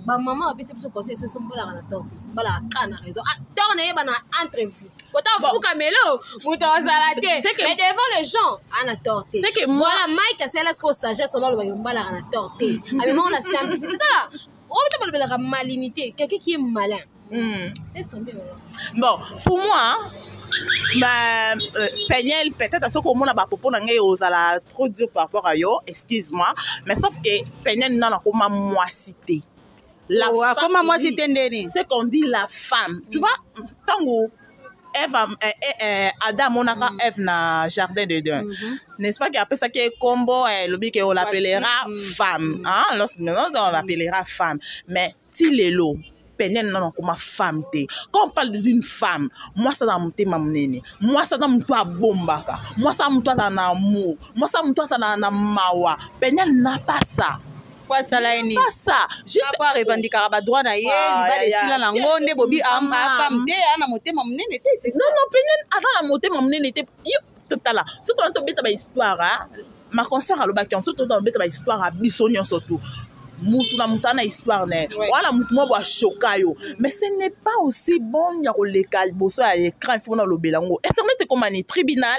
Ba maman ba biso conscience ça son bala na tort. Bala kana raison. Ah tort na yeba na entre vous. Kota fu kamelo, muto salade. Mais devant les gens, on a tort. C'est que voilà Mike c'est là ce qu'on sagesse on le bala na tort. Ah mais on a simplicité là. On peut pas le mal limité, quelqu'un qui est malin. Laisse tomber. Bon, pour moi, Peniel, peut-être à ce moment-là, pour osala trop dur par rapport à yo, excuse-moi, mais sauf que Peniel n'a pas moi cité. La femme, comment moi cité c'est qu'on dit la femme. Tu vois, tant que Eve, Adam, on a Eve na jardin de Dieu. N'est-ce pas qu'après ça qui est combo, le bic on l'appellera femme. Hein? Lorsqu'on l'appellera femme. Mais Tilelo. Peniel non comme femme té. Quand on parle d'une femme, moi ça dans mon thème m'amener. Moi ça dans mon toit bombaka. Moi ça mon toit dans amour. Moi ça mon toit ça dans mawa. Peniel n'a pas ça. Quoi ça là ni? Pas ça. Juste pas revendiquer ba droit na ye, il va laisser là ngonde bobi amba femme té ana mon thème m'amener té. Non non Peniel avant la monter m'amener té. Tout à l'heure. Surtout on tombe dans histoire ma concert à l'obaki surtout dans bête histoire à bisonio surtout. Moutuna moutana histoire ne voilà moutuma boa chokayo mais ce n'est pas aussi bon ya koleka boso ya écran faut na lobelango internet est comme un tribunal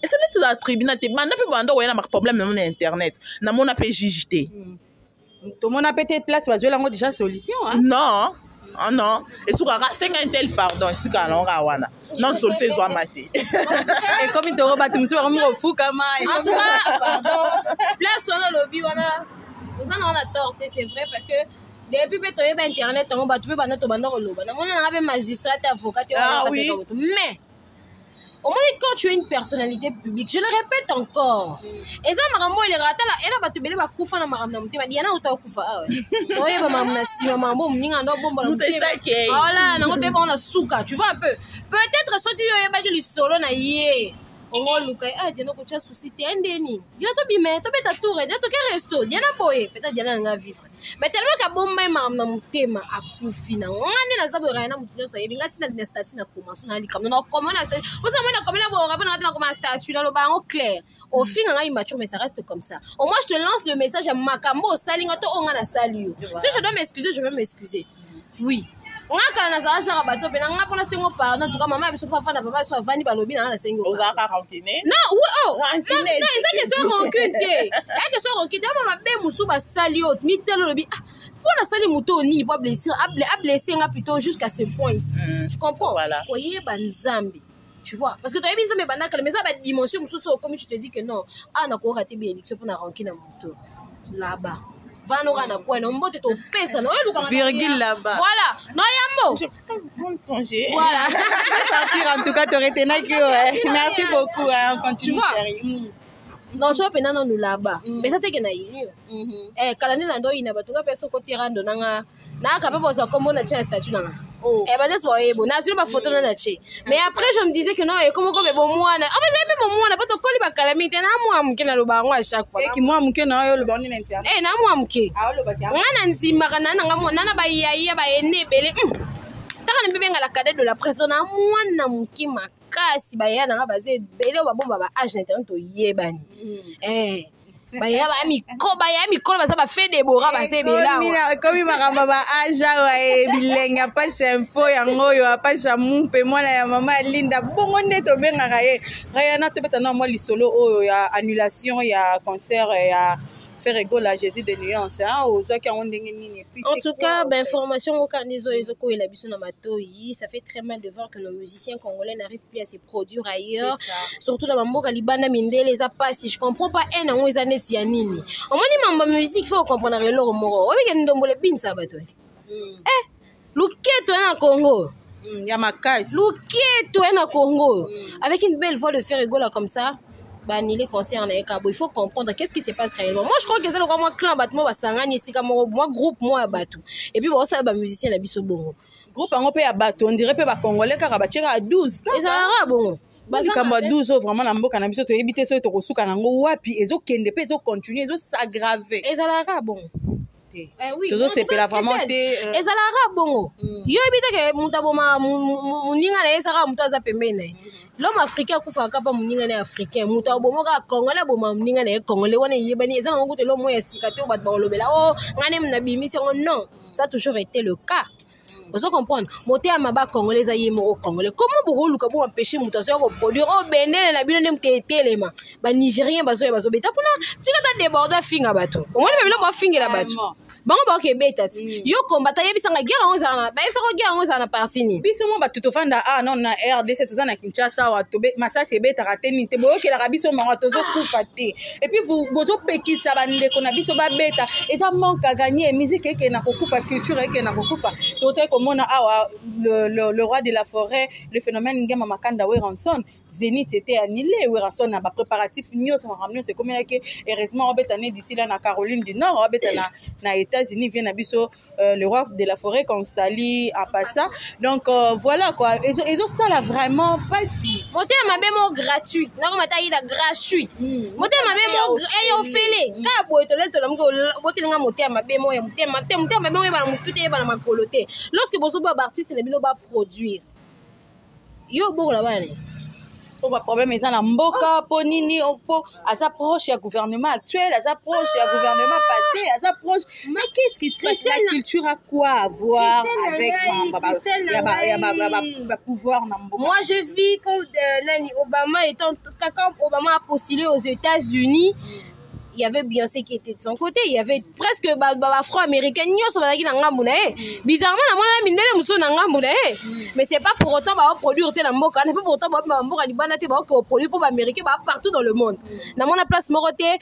internet est un tribunal te banda pe banda oyena ma problème na internet na mona pe jijité to mona peut-être place va jouer lango déjà solution hein non ah non et sur ra 5 tel pardon sur ka longa wana non solution doit mater et comme il te rebat tu me suis vraiment fou kama en tout cas pardon place on a lobby wana on a tort, c'est vrai, parce que depuis que tu as internet, tu peux pas te bande on a un magistrat, avocat, mais au moins quand tu es une personnalité publique, je le répète encore. Et ça, maman, il est raté là, elle va te bêler, va couper dans ma maman, tu vas dire, on t'a coupé. Tu vois, maman, si maman, bon, ni un bon, voilà, on a souka, tu vois un peu. Peut-être ça, tu as pas du solo, na yé. On va luka diana ko tcha souci te ndeni diana to bime to beta tour diana to ke resto diana boye peut-être diana nga vivre mais tellement ka bomba mam na mutema akufi na ngani na zabo ra na mutu so yebi ngati na statut na commence na likam na comment na vous savez na comment na bo ra na comment statut na lo ba en clair au fin nga immature mais ça reste comme ça au moins je te lance le message à makambo salinga to onga na sali si je dois m'excuser je vais m'excuser oui on a quand on a ça bateau ben on a pour la sengo pardon en tout cas maman biso pas fana papa so vandi balobi na la sengo on a rancune non oui oh non c'est que so rancune té et que so rancune maman be musu ba sali autre ni telo lobi pour la sali muto ni pas blessé a blessé nga plutôt jusqu'à ce point ici tu comprends voilà oye banzambi tu vois parce que tu as bien nzambe banaka mais ça va dimension musu so comme tu te dis que non ah na ko rater bénédiction pour na rancune na muto là-bas virgule là-bas. Voilà. Non, yambo. Je peux prendre congé. Voilà. Partir en tout cas, tu aurais été que merci beaucoup. On continue, chérie. Non, je peux non nous là-bas. Mais ça t'est que naïe. Kalani nando ina batunga peso kotirando nanga. Na kapapa so comme on a un statut nanga. Eh ben c'est bon. Na sur ma photo na nachi. Mais après je me disais que non, comment comme bon moi na. Ah mais c'est pas bon moi na pas to koli ba calamité na moi mukena lo ba à chaque fois. Et qui moi mukena yo lo ba ni internet. Na moi muke. Ah lo ba ka. Ngana nzima kana nanga mo nana ba yaya ba ene bele. Taka na bebe ngala cadet de la presse na moi na muke makasi baya nanga baze ebele babomba ba age na internet toyebani baya mikolo baza bafe debora baze ebele komi makambo ba age awa bilenge apasha info yango oyo apasha mumpe mwana ya mama Linda bongo nde tobengaka ye rayana tobeta na mwa lisolo oyo ya annulation ya concert ya Ferrego la Jésus de nuance en tout cas information au carnet la biso na matoi ça fait très mal de voir que nos musiciens congolais n'arrivent plus à se produire ailleurs surtout dans mamboka libanda mindele les pas si je comprends pas un an les années ya nini au moins mambo musique faut comprendre le moro obi ke ndombole binsa bato luketo na Congo ya makasi luketo na Congo avec une belle voix de Ferrego là comme ça il faut comprendre qu'est-ce qui se passe réellement. Moi je crois que c'est le grand clan battement basangani sika moi groupe moi batu et puis ça ba musicien na biso bongo groupe ngo pe ya batu on dirait pe ba congolais kaka ba tcheka 12 et ça ara bongo basika 12 vraiment na mboka na biso to ebité so to kosuka nango wapi ezo kende pe ezo continuer ezo s'aggraver et ça ara bongo oui toujours c'est la vraiment et ça ara bongo yo ebité ke mutaboma muninga na esaka mutaza pembene l'homme africain kufa kapa muninga na africain muta bomoka congolais boma muninga na congolais wana yebani eza ngo te l'homme ya sikato bat ba olobela oh ngane mna bimisi non ça a toujours été le cas. Vous comprenez moté ya maba congolais za yemo congolais comment boko luka bo empêcher mutazo ko produire au Bénin na bino nem telema ba nigérien bazo beta kuna tika ta déborder finga bato on va bila ba finga la bato bango ba ke beta ti yo combattant yebisanga guerre on za na ba yebisa ko guerre on za na parti ni biso mo batu to fanda non na RDC to za na Kinshasa wa to masa se beta rateni te boyo ke la biso mo to zo kufa te et puis vous bozo pekisa ba ndeko na biso ba beta eza manque à gagner musique ke na kokufa culture ke na kokufa to te mona awa le roi de la forêt le phénomène ngema makanda Weranson Zénith était annulé Weranson na ba préparatif nyot on ramener c'est comme que heureusement on betane d'ici là na Caroline du Nord on betana na États-Unis vient na biso le roi de la forêt qu'on salit en passant donc voilà quoi ils ont ça là vraiment pas si monter ma bémo gratuit na ko matayi da gratuit monter ma bémo ayo fele ka boetolel to lamgo monter nga monter ma bémo ya monter ma bémo ba mupute ba na makolote lorsque bozo ba artiste na bino ba produire yo boko la bane pas problème ils ont la mboka po nini po asa proche ya gouvernement actuel asa proche ya gouvernement passé asa proche mais qu'est-ce qui se passe la culture a quoi à voir avec ya pouvoir na mboka. Moi je vis quand Obama étant quand Obama a postulé aux États-Unis il y avait Beyoncé qui était de son côté, il y avait presque afro-américain bizarrement la mona mindele muso na ngambu mais c'est pas pour autant ba produire te na mboka n'est pas pour autant ba mboka libana te ba ko produire pour américain ba partout dans le monde na mona place morote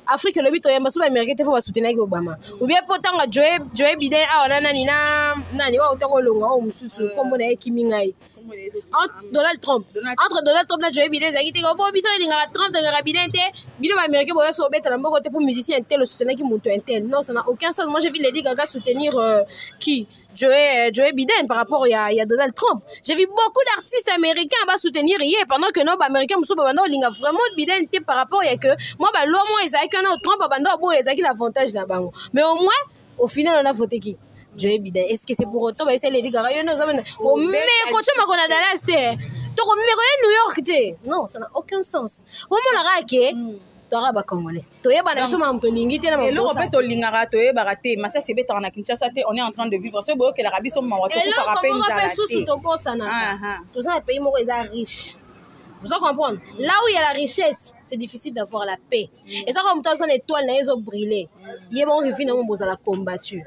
Afrique le bito yamba so américain te pour ba soutenir Obama ou bien potanga Joe Biden a nani wa utako longa o mususu kombo na ekimingai entre Donald Trump na Joe Biden za kitiko bo biso linga 30 ngara Biden te bino ba américain bo so beta na mboko te pour musicien tel soutenir qui monte intel non ça n'a aucun sens. Moi j'ai vu Lady Gaga soutenir qui Joe Biden par rapport il y a Donald Trump. J'ai vu beaucoup d'artistes américains va soutenir hier pendant que non américains muso ba linga vraiment Biden te par rapport il y a que moi ba lo moi ezaki na Trump ba ndo bo ezaki l'avantage na bango mais au moins au final on a voté qui Joe Biden. Est-ce que c'est pour autant bah c'est Lady Gaga yo no zamena o me ko chama ko na Dallas te to ko me ko New York te non ça n'a aucun sens vraiment la rake Tora ba congolais toyeba na biso mamto lingi te na mamto eloko pe to lingara toyeba te masa se beta na Kinshasa te on est en train de vivre ce boyo que la rabiso mawa to ko rapper nzala te to posana to ça pays moko eza riche. Vous comprenez? Là où il y a la richesse, c'est difficile d'avoir la paix. Et ça, comme une étoile, ils ont brillé. Il y a bon qui finalement vous allez combattu.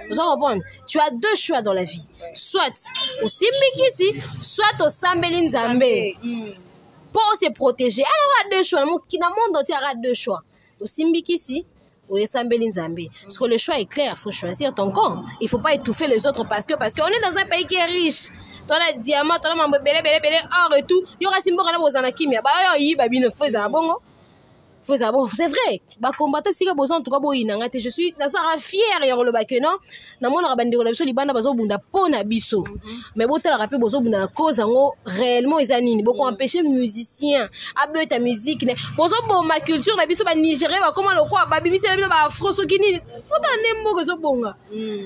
Vous comprenez? Tu as deux choix dans la vie. Soit au Simbikisi, soit au Sambelin Zambé. Pour se protéger. Alors, il y a deux choix. Qui dans le monde entier, il y a deux choix. Au Simbikisi, ou au Sambelin Zambé. Parce que le choix est clair. Il faut choisir ton camp. Il ne faut pas étouffer les autres parce qu'on est dans un pays qui est riche. Toi la diamant, toi la belé or et tout. Il y aura simbo kana bozana kimia. Ba yo yi babi ne feza bongo. faut ça bon c'est vrai ba combattre sika besoin en tout cas boyinanga te je suis na sara fière ya le bakeno na mona bande ko la biso libanda bazo bunda pona biso mais botala rapé bozo bunda cause ngo réellement ezanini beaucoup empêcher musicien abeta musique ne bozo bo ma culture na biso ba Nigeria ba comment le quoi ba bimisi la biso ba afro so kini fota nembo ko zo bonga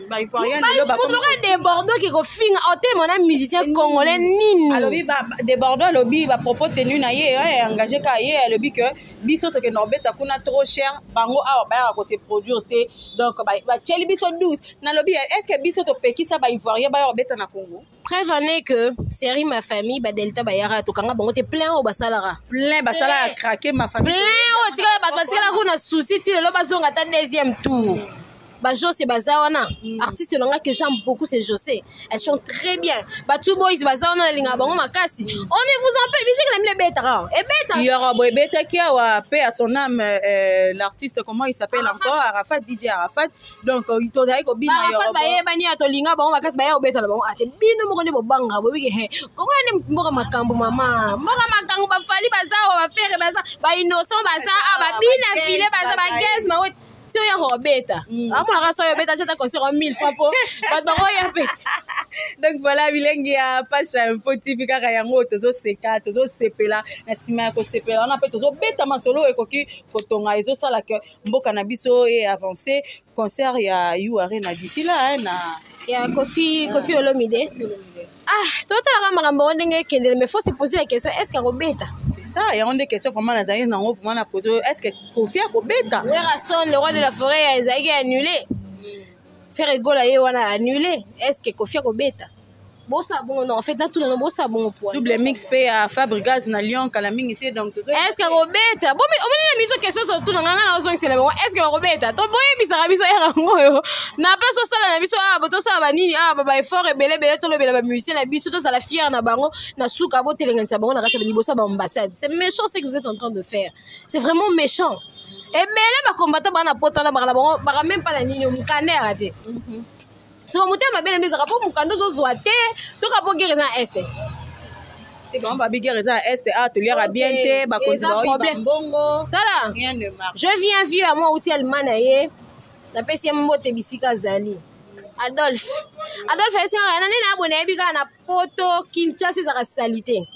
ba ivoirien le ba comme des Bordeaux qui ko finga hôtel mon musicien congolais nini alobi ba de Bordeaux alobi ba propos tenu na ye engagé ka ye alobi que biso to que Norbert kuna trop cher bango awa ba ko se produire te donc ba tcheli biso 12 na lobi est-ce que biso to peki ça ba ivoirien ba Norbert na Congo preuve en est que série ma famille ba Delta ba yara to kanga bango te plein au basalara plein basala a craqué ma famille plein o tika ba tika la kuna souci ti le bazonga ta deuxième tour ba José bazawana artiste longa que j'aime beaucoup c'est José elles chantent très bien ba two boys bazawana linga bango makasi on ne vous en peut musique la mille bêta et bêta il y aura bêta qui a paix à son âme l'artiste comment il s'appelle encore Arafat DJ Arafat donc il tourne ko bina yo ba ye bani ato linga bango makasi ba ye bêta la bango ate bino mo ko ne bo banga bo bige he ko ngane mboka makambo mama mboka makambo ba fali bazawa ba faire baza ba innocent baza ba bina file baza ba guess ma si on y a Robeta, moi la race Robeta, j'ai conseillé 1000 fois pour donc voilà, bilingue a pas info TV car yango tozo seka tozo sepela na sima ko sepela on appelle tozo beta masolo e koki kotonga ezo sala que mboka na biso et avancé concert ya you arena d'ici là na ya Kofi Olomide toi la makambo ndenge kende mais faut se poser la question est-ce que Robeta ça il y a des questions vraiment là d'ailleurs non vraiment la poser est-ce que Kofi a Robeta le roi de la forêt a annulé faire rigolo là on a annulé est-ce que Kofi a Robeta bossa bon non en fait dans tout le monde bossa bon point double mix pay à Fabregas na Lyon calamité donc est-ce que Robeta bon mais on a mis question surtout dans ngana ozong c'est bon est-ce que Robeta to boye bisaka biso ya ngo na place to sala na biso boto sala banini baba effort ebele to lobela ba musicien na biso to sala fier na bango na suka botelenga bango na kasa libosa ba ambassade c'est méchant ce que vous êtes en train de faire c'est vraiment méchant et bele ba combattant bana potana ba même pas la nini mukande arate si on monte ma belle mise rapport mukando zo zoate to rapport guérison est c'est comment ba guérison est to liara bien te ba continuer bongo ça là rien ne marche je viens vivre à moi aussi almanaye na pesi mbote bisika zali Adolphe est-ce que nani na abonné bika na poto Kinshasa za salité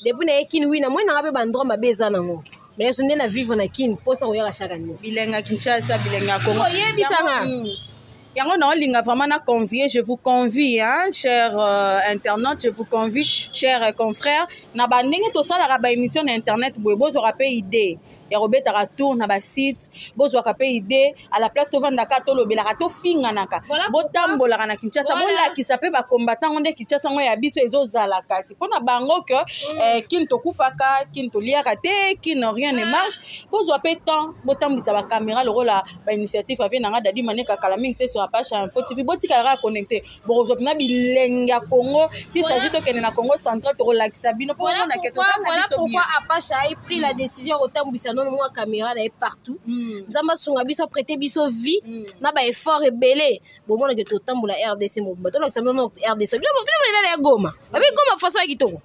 depuis na kinwi na moi na ba bandro mabeza nango mais sonde na vivre na kin posa koyaka chaque année bilenga Kinshasa bilenga Congo yebisanga yango na linga vraiment na convier je vous convie hein chers internautes je vous convie chers confrères na bandenge to sala ba émission na internet bozo rapé idée ya Robeta retour na ba site bozo rapé idée à la place to vanda ka to lobela ka to finga naka botambola na Kinshasa bola ki sape ba combattant onde Kinshasa ngo ya biso ezozala kasi pona bango que kin to kufaka kin to liaka te kin rien ne marche bozo rapé temps botambisa ba caméra le rôle ba initiative avec nanga dadi maneka kalaming te sur la page info TV botika ra connecter bozo na bilenga Congo si s'agit to kene na Congo central to relaxa bino pour on a quelque chose voilà pourquoi Apache a pris la décision otambisa non moi caméra là est partout nzamba sunga biso prêter biso vie na ba effort rebelle bon moi que to tambola RDC mo bato la non RDC bien la goma ba goma façon kitoko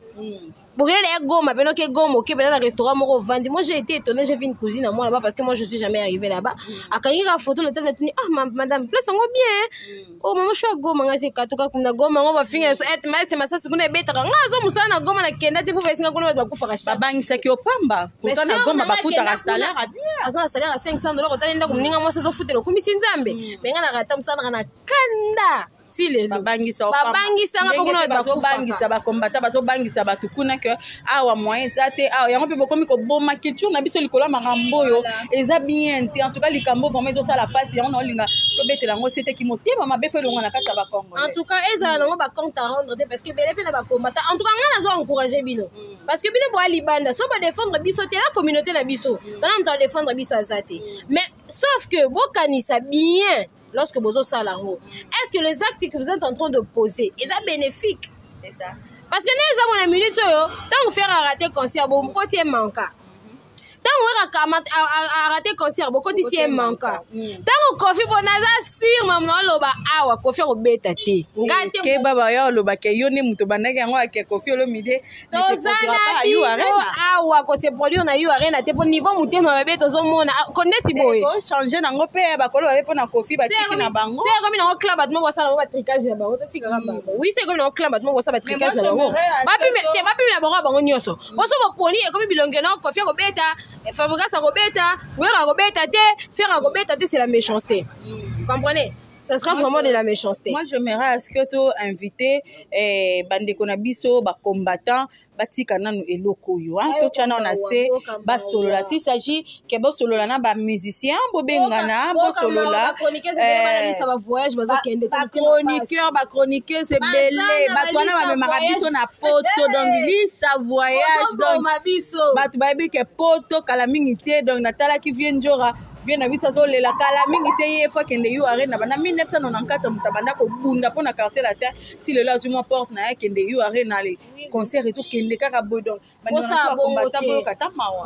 bon la goma beno ke goma OK ben na restaurant moko vandi moi j'ai été étonné j'ai vu une cousine à moi là-bas parce que moi je suis jamais arrivé là-bas akangi la photo le temps tenu madame place ngo bien oh maman je suis à goma ngase katuka kuna goma ngo ba finga et master masasi kuna beta ngazo musana goma na kenda te pour vesinga kuna ba kufa kasha bangisa ki opamba pourtant na goma ba futa ka salaire à bien asa salaire à 500 $. Otali ndako mninga moi sazo futela kumisi nzambe menga na rata musana na kanda babangisa babangisa bakombata bazobangisa bato kuna ke awa moyen eza te awa yango mpe bokomi koboma culture na biso likolo ya makambo oyo eza bien te en tout cas likambo vraiment ezosala pasi yango naolinga tobetela yango seteki motema mabe fe elongo na kati ya bakongo en tout cas ezala nango bacompte à rendre te parce que bele mpe na bakombata en tout cas nga nazo encourage bino parce que bino boya libanda so badefendre biso te la communauté na biso tana moto adefendre biso aza te mais sauf que bokanisa bien lorsque vous avez ça là-haut, est-ce que les actes que vous êtes en train de poser, ils sont bénéfiques? C'est ça. Parce que nous avons une minute, tant vous faire arrêter le concert, vous continuez manquer. Tant vous rater concert, vous continuez manquer. Tant Kofi bonaza sur maman loba awa Kofi robeta te. Ngate ke baba ya loba ke yone muto bandaki yango ke Kofi Olomide ne se produira pas à You Arena. Awa ko se produire na You Arena te pour niveau mutema babe tozomona koneti boye. Ko changer nango pe ba kolo babe pona Kofi batiki na bango. C'est comme dans club battement bossa ba tricage na bango tika bango. Oui, c'est comme dans club battement bossa ba tricage na bango. Ba pi na bango bango nyoso. Boso bo poni e comme bilonge na Kofi robeta, Fabrice robeta, Wera robeta te, Faire robeta te c'est la méchanceté. Vous comprenez? Ça sera vraiment de la méchanceté. Moi, j'aimerais à ce que tu invites bande konabiso ba combattant batika nanu eloko yo hein to chana on a se ba solola s'il s'agit que ba solola na ba musicien bo bengana bo solola chroniqueur ba voyage bazo kende ba chroniqueur c'est belé ba twana ba memaka biso na poto donc liste à voyage donc ba tu ba bi ke poto kala mingi te donc natala qui vient njora vient na biso zo lela kala mingi te ye fois kende You Arena bana 1994 mutabanda ko bunda pona quartier la terre si le là moi porte na ya kende You Arena les concerts et tout kende kaka bodon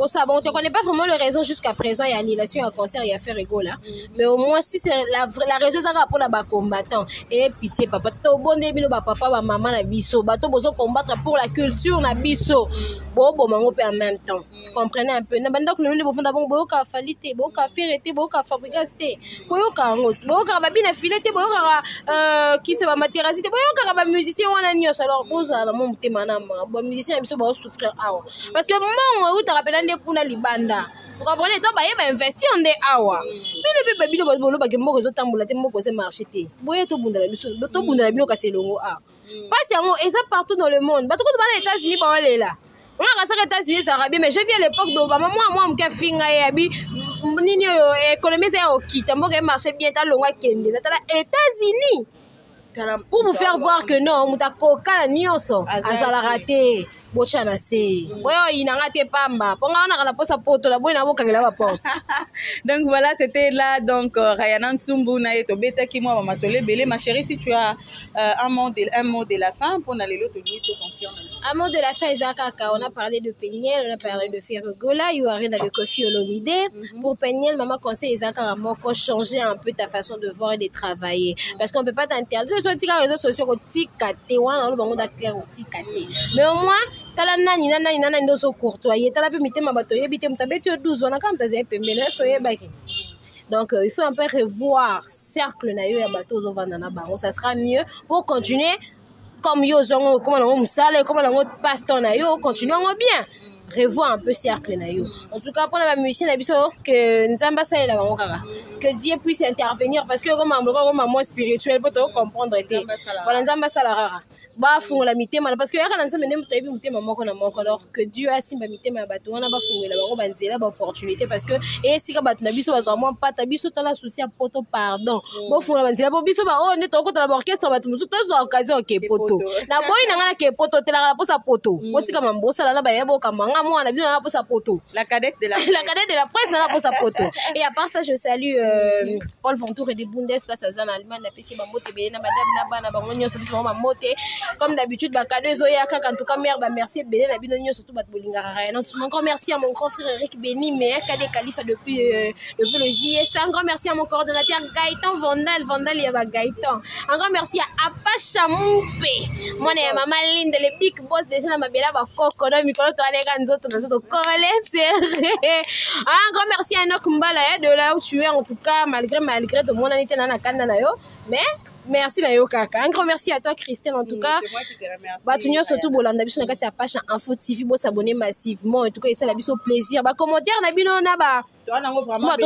ça bon te connais pas vraiment le raison jusqu'à présent il y a annulation à concert il y a fait rigolo là mais au moins si c'est la raison ça pour la combattant et pitié papa to bonde bino ba papa ba maman na biso ba to bozo combattre pour la culture na biso bo mango pe en même temps vous comprenez un peu na banda ko ne bo funda bon bo ka falite bo ka ferete bo ka fabricaste bo ka ngoti bo ka ba bina filete bo ka qui se ba matérasi bo ka ba musicien wana nyoso alors boza na mon tema na ba musicien biso ba souffrir parce que mon ou tu rappelles des pour libanda vous comprenez toi bah il investir en des awa mais le bébé bolo ba ke moko zo tambola te moko se marché te boye to bunda la biso to bunda la bino ka selongo a parce que et ça partout dans le monde ba to ko ba na États-Unis ba wala là on a ça États-Unis ça rabia mais je viens à l'époque d'Obama moi m'ka finga ya bi nini économie ça au kita moko marché bien ta longa kende na États-Unis pour vous faire voir que non muta koka nyonso azala raté bochana se boyo inanga te pamba ponga ona kana posa poto la boina bokangela ba porte. Donc voilà, c'était là donc Rayana Nsumbu na eto beta ki moi mama Solé belé ma chérie si tu as un mot de la fin pour aller l'autre nuit tout entier. Un mot de la fin Isakaka, on a parlé de Peniel, on a parlé de Ferregola, You Arena de Kofi Olomide. Pour Peniel, maman conseille Isakaka moko changer un peu ta façon de voir et de travailler parce qu'on peut pas t'interdire sur les réseaux sociaux ko tikate wana lo bango da clair ko tikate mais au moins tala nani ndo so courtoyer tala pe mitema bato yebite mutabeti 12 wana kama mtaze pembele est-ce que yebaki donc il faut un peu revoir cercle na yo ya bato zo vanda na bango ça sera mieux pour continuer comme yo zongo comme na musala comme na pasteur na yo continuons bien revoir un peu cercle na yo en tout cas pour la musicien na biso que nzamba ça la bango kaka que Dieu puisse intervenir parce que comme maman spirituel pour te comprendre été voilà nzamba ça la rara ba fungola mitema parce que yaka nzamba ne mutayibi mutema moko na moko alors que Dieu a simba mitema bato wana ba fungola bango banzela ba opportunité parce que et sika bato na biso bazwa mo pata biso tala souci a poto pardon bo fungola banzela bo biso ba oh ne to ko tala orchestre bato musu to zo occasion ke poto na boy na ngana ke poto tela pour sa poto botika mambosa la na ba yebo kamanga moi on a besoin pour sa poto la cadette de la presse là pour sa poto et à part ça je salue Paul Ventour et des Bundes place à Zan Allemagne na PC Mamote be na madame na bana ba nyo so biso Mamote comme d'habitude ba cadeau zoya kaka en tout cas mère ba merci belé na bino nyo surtout bat bolinga rien non encore merci à mon grand frère Eric Beni mais Kade Khalifa depuis le JS un grand merci à mon coordonnateur Gaëtan Vandal ya ba Gaëtan un grand merci à Apacha Moupe moi na maman Linde le big boss déjà na mabela ba koko na mikolo to ale kan nzoto na nzoto collé serré un grand merci à Enoch Mbala de là où tu es en tout cas malgré tout le monde a été na kanda na yo mais merci la yo kaka un grand merci à toi Christelle en tout cas ba tunyo surtout bolanda biso na kati ya page Info TV bo s'abonner massivement en tout cas ça la biso plaisir ba commentaire na bino na ba toi nango vraiment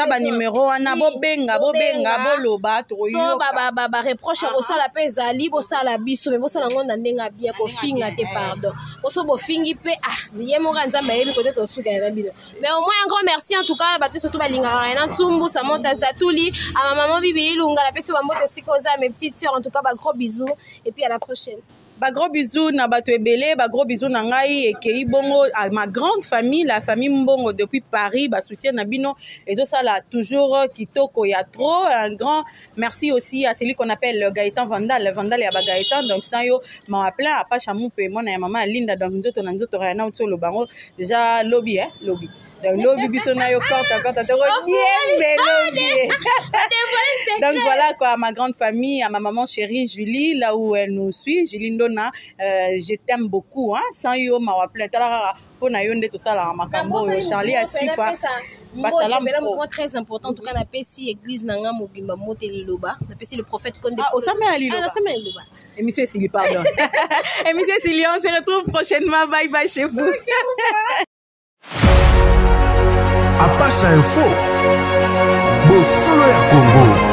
ba numéro wana bo benga boloba to yo so ba reproche au sala pe zali bo sala biso mais bo sala ngonda ndenga bia ko finga te pardon bo so bo fingi pe ye mo ga nzamba yebi ko to suka na bino mais au moins un grand merci en tout cas ba surtout ba linga na Ntsumbu Samantha Zatuli à ma maman Bibi Ilunga la pe so ba moto Sikoza mes petites sœurs en tout cas ba gros bisous et puis à la prochaine. Ba gros bisous na bato ebele ba gros bisous na ngai ekei bongo à ma grande famille la famille Mbongo depuis Paris ba soutien na bino et ça là toujours kitoko ya trop un grand merci aussi à celui qu'on appelle Gaëtan Vandal ya ba Gaëtan donc ça yo m'a appelé à Pacha Moupe moi na maman Linda donc nzoto Rayana Nsolo bango déjà lobby donc lobby biso na yo korta to bien mais lobby Donc voilà quoi, à ma grande famille, à ma maman chérie Julie, là où elle nous suit, Julie Ndona, je t'aime beaucoup. Hein? Sans yo, ma wapele, pour na yonde tout ça là, makambo, Charlie Asifa. Basalam très important en tout cas na pesi église nanga mobimba moteli loba na pesi le prophète Konde Osame Ali Loba. Et monsieur Sili, pardon. Et monsieur Sili, on se retrouve prochainement. Bye bye chez vous. Apache Info, Bosolo ya Congo.